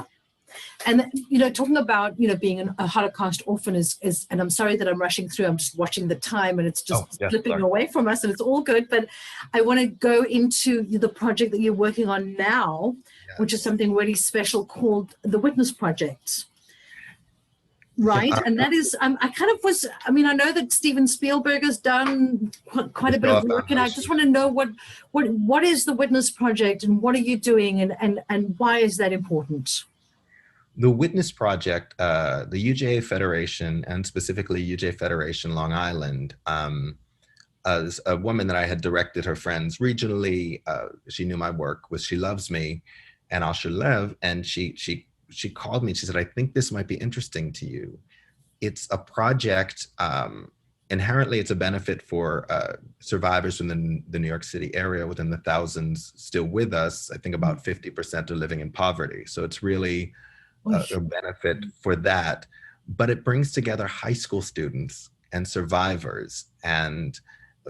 And, talking about, being a Holocaust orphan is, and I'm sorry that I'm rushing through, I'm just watching the time and it's just slipping away from us and it's all good. But I want to go into the project that you're working on now, which is something really special called the Witness Project. Right. And that is, I know that Steven Spielberg has done quite a bit of work, and I just want to know what is the Witness Project and what are you doing and why is that important? The Witness Project, the UJA Federation, and specifically UJA Federation Long Island, as a woman that I had directed her friends regionally, she knew my work, was She Loves Me and Al Shalev, and she called me and she said, I think this might be interesting to you. It's a project, inherently it's a benefit for survivors from the New York City area, within the thousands still with us. I think about 50% are living in poverty. So it's really a benefit for that, but it brings together high school students and survivors, and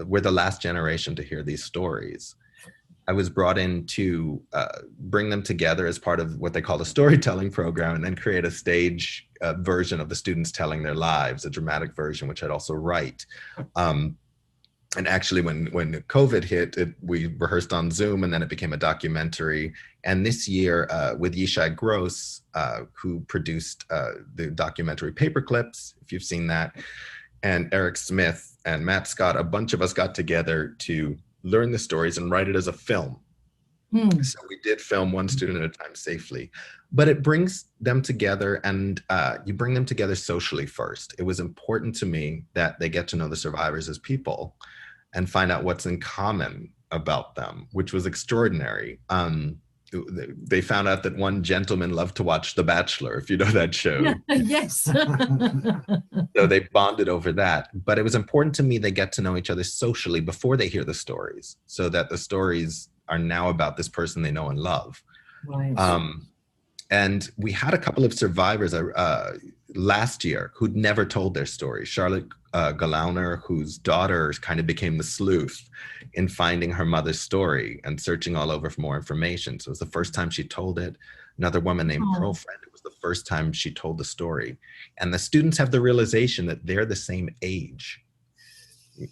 we're the last generation to hear these stories. I was brought in to bring them together as part of what they call a storytelling program, and then create a stage version of the students telling their lives, a dramatic version, which I'd also write. And actually, when COVID hit, we rehearsed on Zoom, and then it became a documentary. And this year, with Yishai Gross, who produced the documentary Paperclips, if you've seen that, and Eric Smith and Matt Scott, a bunch of us got together to learn the stories and write it as a film. So we did film one student at a time safely, but it brings them together, and you bring them together socially first. It was important to me that they get to know the survivors as people and find out what's in common about them, which was extraordinary. They found out that one gentleman loved to watch The Bachelor, if you know that show. Yes. So they bonded over that. But it was important to me they get to know each other socially before they hear the stories, so that the stories are now about this person they know and love. Right. And we had a couple of survivors last year who'd never told their story. Charlotte Galauner, whose daughter kind of became the sleuth in finding her mother's story and searching all over for more information. So it was the first time she told it. Another woman named Pearl Friend, it was the first time she told the story. And the students have the realization that they're the same age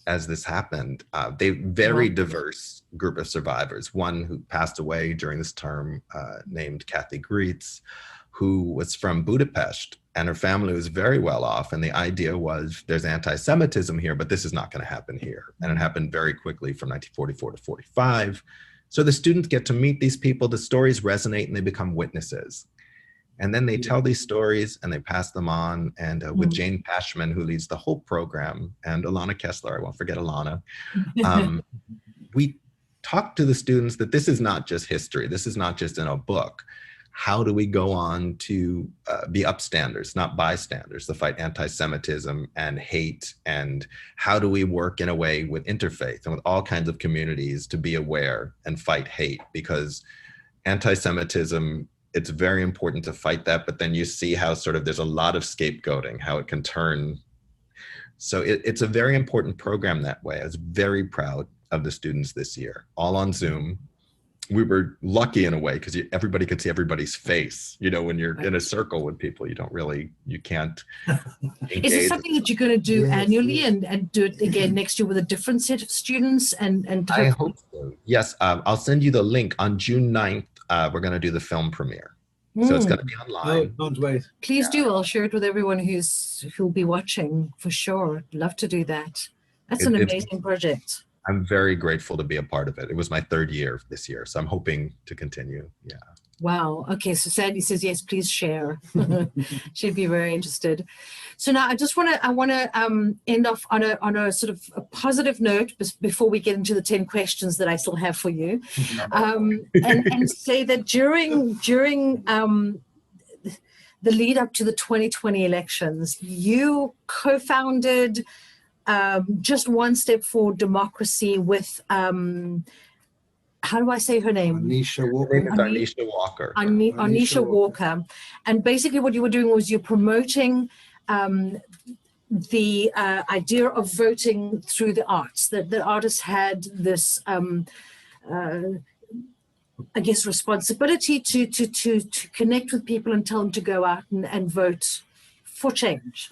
as this happened. They very diverse group of survivors. One who passed away during this term named Kathy Greets, who was from Budapest, and her family was very well off. And the idea was, there's anti-Semitism here, but this is not going to happen here. And it happened very quickly from 1944 to 45. So the students get to meet these people, the stories resonate, and they become witnesses. And then they tell these stories and they pass them on. And with Jane Pashman, who leads the whole program, and Alana Kessler, I won't forget Alana, we talk to the students that this is not just history. This is not just in a book. How do we go on to be upstanders, not bystanders, to fight anti-Semitism and hate? And how do we work in a way with interfaith and with all kinds of communities to be aware and fight hate? Because anti-Semitism, it's very important to fight that, but then you see how sort of there's a lot of scapegoating, how it can turn. So it's a very important program that way. I was very proud of the students this year, all on Zoom. We were lucky in a way because everybody could see everybody's face. You know, when you're in a circle with people, you can't engage. Is it something that you're going to do annually and do it again next year with a different set of students? And I hope so. Yes, I'll send you the link. On June 9th, we're going to do the film premiere. So it's going to be online. Oh, can't wait. Please do. I'll share it with everyone who'll be watching for sure. I'd love to do that. That's an amazing project. I'm very grateful to be a part of it. It was my 3rd year this year, so I'm hoping to continue. Yeah. Wow. Okay. So Sandy says, yes, please share. She'd be very interested. So now I want to end off on a sort of a positive note before we get into the 10 questions that I still have for you. And say that during the lead up to the 2020 elections, you co-founded Just One Step for Democracy with, how do I say her name? Anisha Walker. Anisha Walker. Anisha Walker. And basically what you were doing was you're promoting the idea of voting through the arts, that the artists had this, I guess, responsibility to connect with people and tell them to go out and vote for change.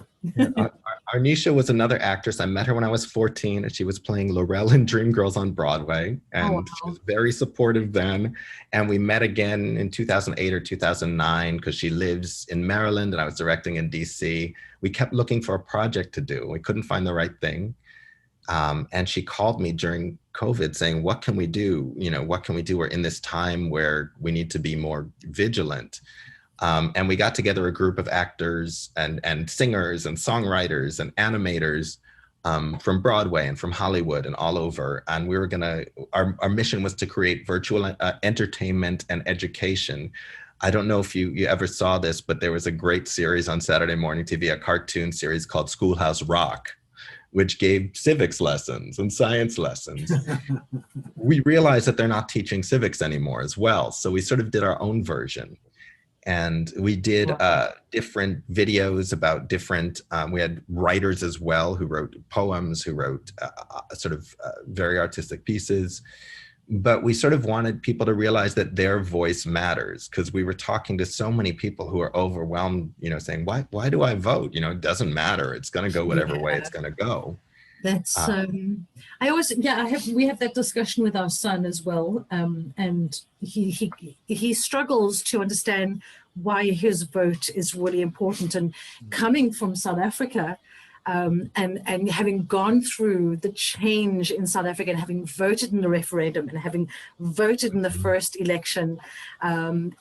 Anisha was another actress. I met her when I was 14, and she was playing Laurel in Dreamgirls on Broadway. And she was very supportive then. And we met again in 2008 or 2009 because she lives in Maryland and I was directing in DC. We kept looking for a project to do. We couldn't find the right thing. And she called me during COVID saying, what can we do? You know, what can we do? We're in this time where we need to be more vigilant. And we got together a group of actors and singers and songwriters and animators from Broadway and from Hollywood and all over. And we were our mission was to create virtual entertainment and education. I don't know if you ever saw this, but there was a great series on Saturday morning TV, a cartoon series called Schoolhouse Rock, which gave civics lessons and science lessons. We realized that they're not teaching civics anymore as well. So we sort of did our own version. And we did different videos about different, we had writers as well who wrote poems, who wrote very artistic pieces. but we sort of wanted people to realize that their voice matters, because we were talking to so many people who are overwhelmed, saying, why do I vote? It doesn't matter. It's going to go whatever way it's going to go. That's we have that discussion with our son as well, and he struggles to understand why his vote is really important. And coming from South Africa, and having gone through the change in South Africa, and having voted in the referendum, and having voted in the first election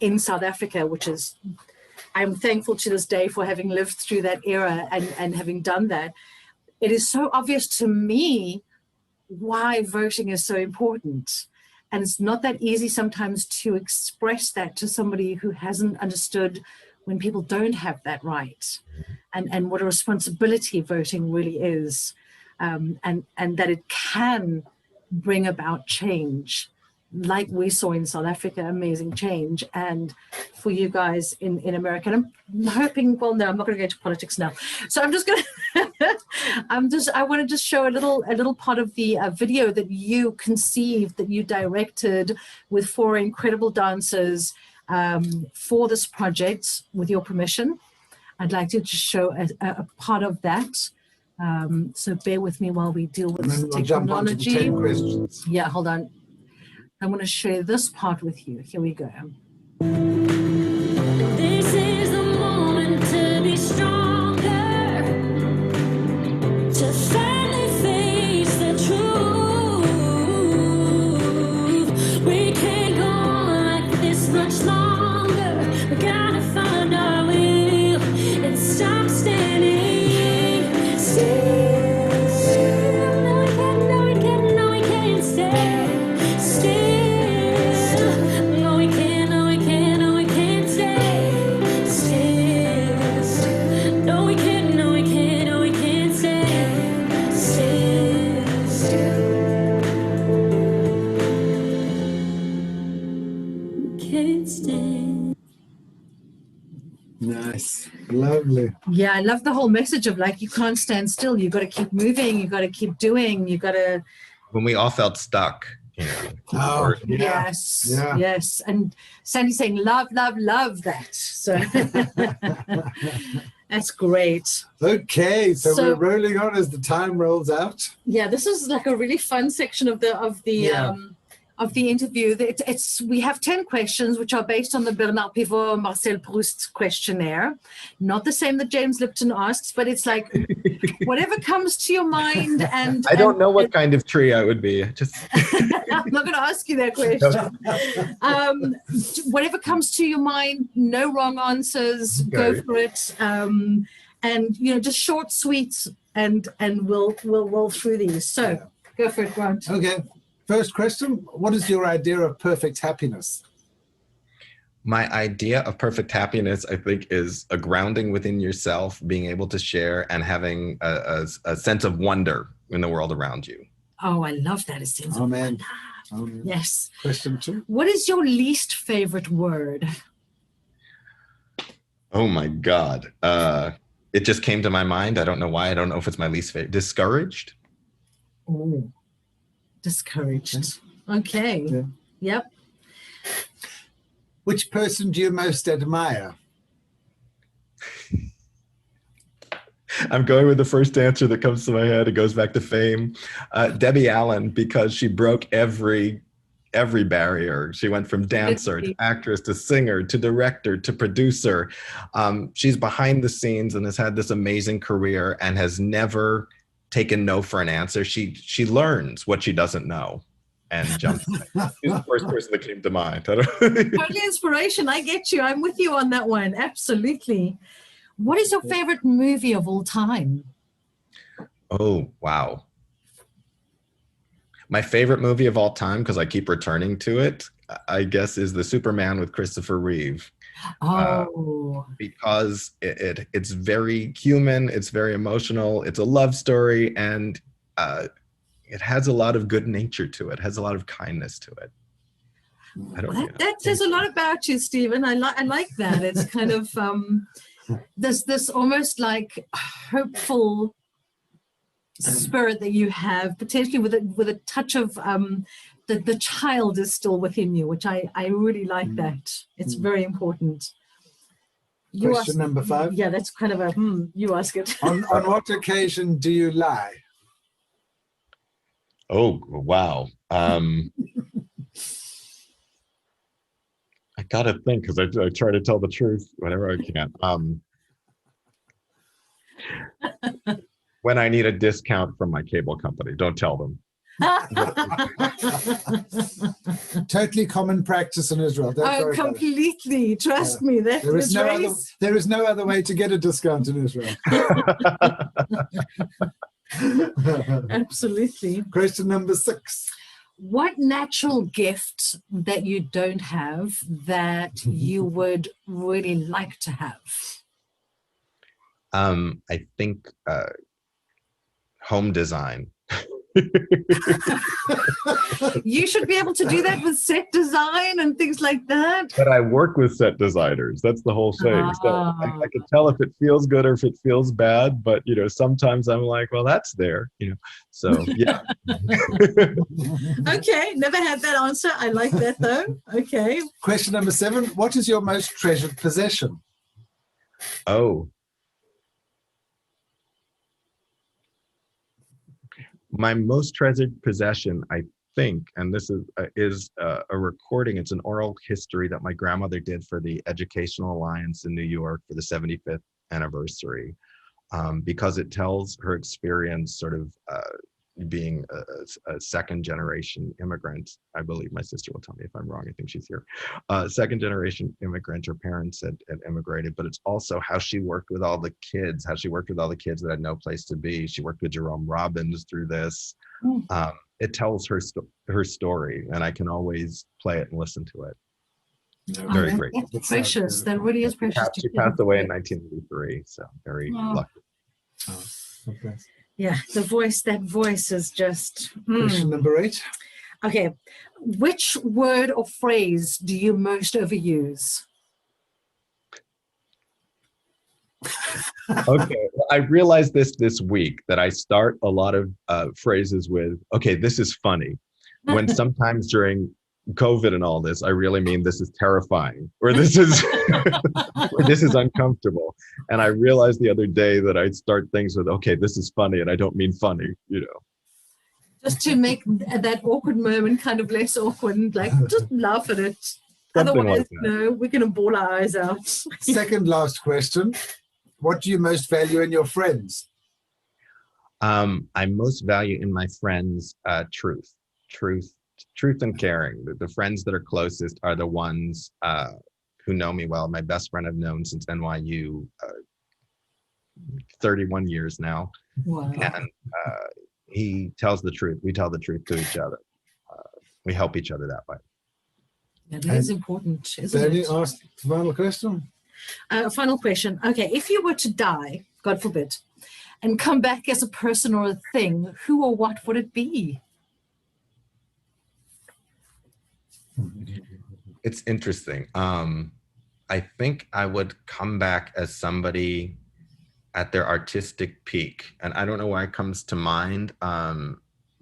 in South Africa, which is, I'm thankful to this day for having lived through that era and having done that. It is so obvious to me why voting is so important. And it's not that easy sometimes to express that to somebody who hasn't understood when people don't have that right, and what a responsibility voting really is, and that it can bring about change, like we saw in South Africa, amazing change, and for you guys in America. And I'm hoping, well, no, I'm not going to go into politics now. So I'm just going to, I want to just show a little part of the video that you conceived, that you directed with 4 incredible dancers for this project, with your permission. I'd like to just show a part of that. So bear with me while we deal with we'll jump on to the 10 questions. Yeah, hold on. I'm going to share this part with you. Here we go. This is the moment to be stronger, to finally face the truth. We can't go on like this much longer. We gotta find our will and stop standing still. Nice. Lovely. Yeah, I love the whole message of, like, you can't stand still. You got to keep moving. You got to keep doing. You got to. When we all felt stuck. Oh, yeah. Yes. Yeah. Yes. And Sandy's saying, love, love, love that. So that's great. Okay, so we're rolling on as the time rolls out. Yeah, this is like a really fun section of the interview. We have 10 questions, which are based on the Bernard Pivot Marcel Proust questionnaire. Not the same that James Lipton asks, but it's like whatever comes to your mind. And I don't know what kind of tree I would be. Just I'm not going to ask you that question. Whatever comes to your mind, no wrong answers. Okay. Go for it. And just short, sweet, and we'll roll through these. So go for it, Grant. Okay. First question, what is your idea of perfect happiness? My idea of perfect happiness, I think, is a grounding within yourself, being able to share, and having a sense of wonder in the world around you. Oh, I love that. A sense of wonder. Amen. Yes. Question 2. What is your least favorite word? Oh, my God. It just came to my mind. I don't know why. I don't know if it's my least favorite. Discouraged? Oh. Discouraged. Okay. Yeah. Yep. Which person do you most admire? I'm going with the first answer that comes to my head. It goes back to fame. Debbie Allen, because she broke every barrier. She went from dancer to actress to singer to director to producer. She's behind the scenes and has had this amazing career and has never taken no for an answer. She learns what she doesn't know and jumps. She's the first person that came to mind. Totally inspiration. I get you. I'm with you on that one. Absolutely. What is your favorite movie of all time? Oh, wow. My favorite movie of all time, because I keep returning to it, I guess, is The Superman with Christopher Reeve. Because it's very human, it's very emotional, it's a love story, and it has a lot of good nature to it, has a lot of kindness to it. That says a lot about you, Stephen. I like that. It's kind of this almost like hopeful spirit that you have, potentially with a touch of the child is still within you, which I really like that. It's very important. You Question number 5. Yeah, that's kind of a, you ask it. On what occasion do you lie? Oh, wow. I gotta think, because I try to tell the truth whenever I can. When I need a discount from my cable company, don't tell them. Totally common practice in Israel. Completely. Trust me. That there is no other way to get a discount in Israel. Absolutely. Question number 6. What natural gift that you don't have that you would really like to have? I think home design. You should be able to do that with set design and things like that. But I work with set designers. That's the whole thing. So I can tell if it feels good or if it feels bad. But sometimes I'm like, well, that's there. So yeah. Okay, never had that answer. I like that though. Okay. Question number 7. What is your most treasured possession? Oh. My most treasured possession, I think, and this is a recording. It's an oral history that my grandmother did for the Educational Alliance in New York for the 75th anniversary, because it tells her experience sort of being a second generation immigrant. I believe my sister will tell me if I'm wrong. I think she's here. Second generation immigrant. Her parents had immigrated, but it's also how she worked with all the kids, that had no place to be. She worked with Jerome Robbins through this. It tells her story, and I can always play it and listen to it. Very great. That's precious. That really is precious. She passed away in 1983, so very lucky. Okay. Yeah, that voice is just... Question number 8. Okay, which word or phrase do you most overuse? Okay, I realized this week that I start a lot of phrases with, okay, this is funny, when sometimes during COVID and all this, I really mean this is terrifying, or this is or this is uncomfortable. And I realized the other day that I'd start things with, okay, this is funny, and I don't mean funny, Just to make that awkward moment kind of less awkward, and just laugh at it. Something Otherwise, like that. we're going to bawl our eyes out. Second last question. What do you most value in your friends? I most value in my friends truth and caring. The friends that are closest are the ones who know me well. My best friend I've known since NYU, 31 years now. Wow. And he tells the truth. We tell the truth to each other. We help each other that way. Yeah, that is important, isn't Danny it? asked the final question. Final question. Okay, if you were to die, God forbid, and come back as a person or a thing, who or what would it be? It's interesting. I think I would come back as somebody at their artistic peak. And I don't know why it comes to mind,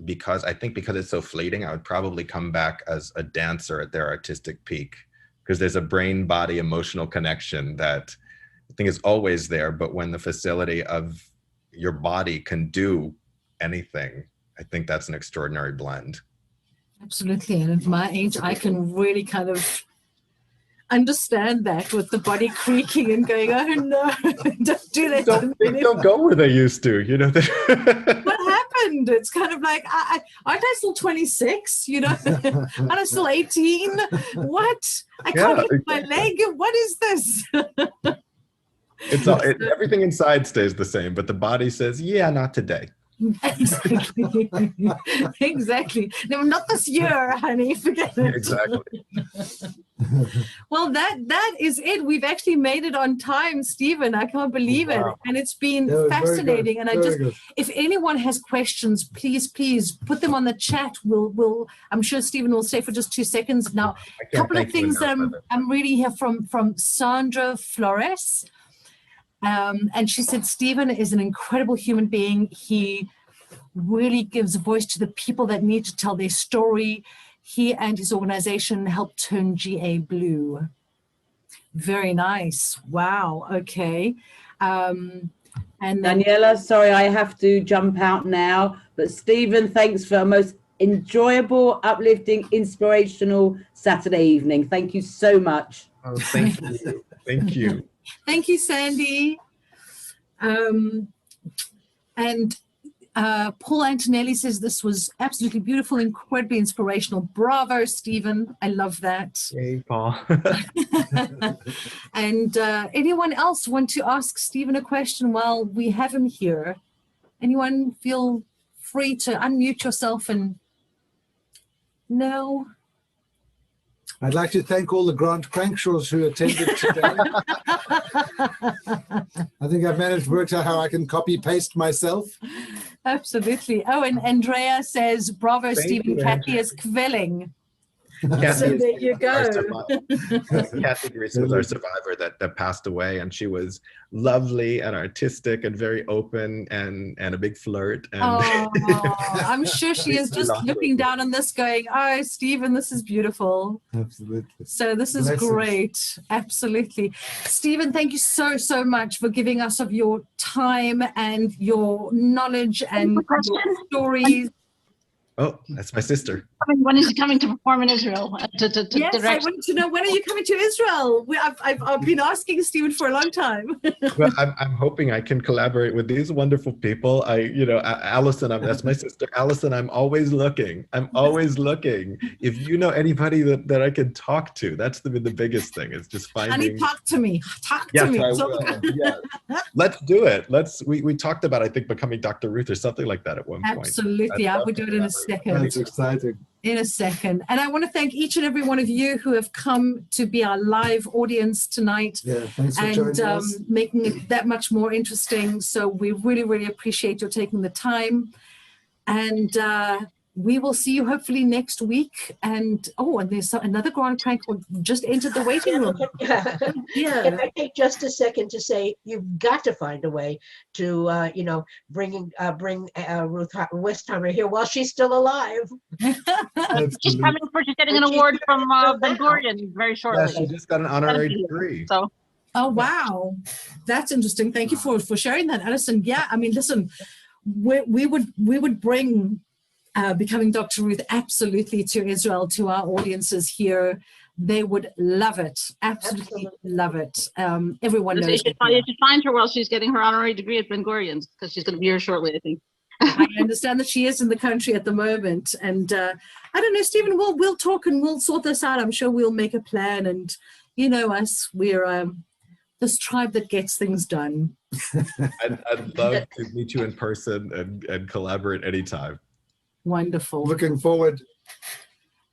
because it's so fleeting, I would probably come back as a dancer at their artistic peak, because there's a brain-body emotional connection that I think is always there. But when the facility of your body can do anything, I think that's an extraordinary blend. Absolutely. And at my age, I can really kind of understand that, with the body creaking and going, oh no, don't do that. Don't go where they used to, What happened? It's kind of like, aren't I still 26? Aren't I still 18? What? I can't lift my leg. What is this? Everything inside stays the same, but the body says, yeah, not today. Exactly. Exactly. No, not this year, honey. Forget it. Exactly. Well, that is it. We've actually made it on time, Stephen. I can't believe it. And it's been fascinating. And if anyone has questions, please put them on the chat. We'll I'm sure Stephen will stay for just 2 seconds. Now, a couple of things I'm reading here from Sandra Flores. And she said, Stephen is an incredible human being. He really gives voice to the people that need to tell their story. he and his organization helped turn GA blue. Very nice. Wow. Okay. And then Daniela, sorry, I have to jump out now. But Stephen, thanks for a most enjoyable, uplifting, inspirational Saturday evening. Thank you so much. Oh, thank you. Thank you. Thank you, Sandy. And Paul Antonelli says this was absolutely beautiful, incredibly inspirational. Bravo, Stephen. I love that. Hey, Paul. And anyone else want to ask Stephen a question while we have him here? Anyone feel free to unmute yourself and no? I'd like to thank all the Grant Crankshaws who attended today. I think I've managed to work out how I can copy paste myself. Absolutely. Oh, and Andrea says, bravo, Thank Stephen. you, Kathy is quelling. Kathy So is there you our go. survivor. Kathy Grease was our survivor that passed away, and she was lovely and artistic and very open and a big flirt. And Oh, I'm sure she is just lost looking down on this going, oh, Stephen, this is beautiful. Absolutely. So this is Blessings. great. Absolutely. Stephen, thank you so, so much for giving us of your time and your knowledge and your stories. oh, that's my sister. When is he coming to perform in Israel? To Yes, I direct? wanted to know, when are you coming to Israel? I've been asking Stephen for a long time. Well, I'm hoping I can collaborate with these wonderful people. Allison, that's my sister. Allison, I'm always looking. If you know anybody that I can talk to, that's the biggest thing. It's just finding. Honey, talk to me. Talk Yes, to me. I So- will. Yes. Let's do it. We talked about, I think, becoming Dr. Ruth or something like that at one point. Absolutely. I I'd will love do to it in a collaborate. second. That's exciting. In a second. And I want to thank each and every one of you who have come to be our live audience tonight Yeah, thanks for and joining us. making it that much more interesting. So we really, really appreciate your taking the time. And we will see you hopefully next week. And there's another Grand Crank who just entered the waiting room. Can Yeah. I take just a second to say you've got to find a way to, bring Ruth Westheimer here while she's still alive. She's Absolutely. coming for. She's getting an And she's award coming from for Ben now. Gurion very Yeah, shortly. she just got an honorary degree. So Oh, wow. That's interesting. Thank you for sharing that, Alison. Yeah, I mean, listen, we would bring Becoming Dr. Ruth absolutely to Israel, to our audiences here. They would love it. Absolutely love it. Everyone you knows. should find her while she's getting her honorary degree at Ben Gurion's, because she's going to be here shortly, I think. I understand that she is in the country at the moment. And I don't know, Stephen, we'll talk and we'll sort this out. I'm sure we'll make a plan. And you know us, we're this tribe that gets things done. I'd love to meet you in person and collaborate anytime. Wonderful. Looking forward.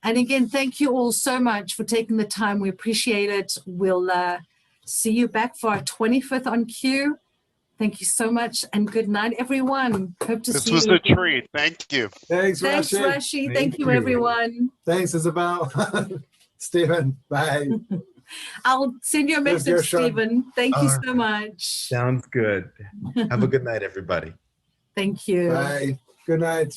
And again, thank you all so much for taking the time. We appreciate it. We'll see you back for our 25th on Q. Thank you so much and good night, everyone. Hope to This see was you. a treat. Thank you. Thanks, Thanks, Rashi. Rashi. Thank Thank you, you. everyone. Thanks, Isabel. Stephen, bye. I'll send you a Yes, message, dear Sean. Stephen. Thank you All so much. Sounds good. Have a good night, everybody. Thank you. Bye. Good night.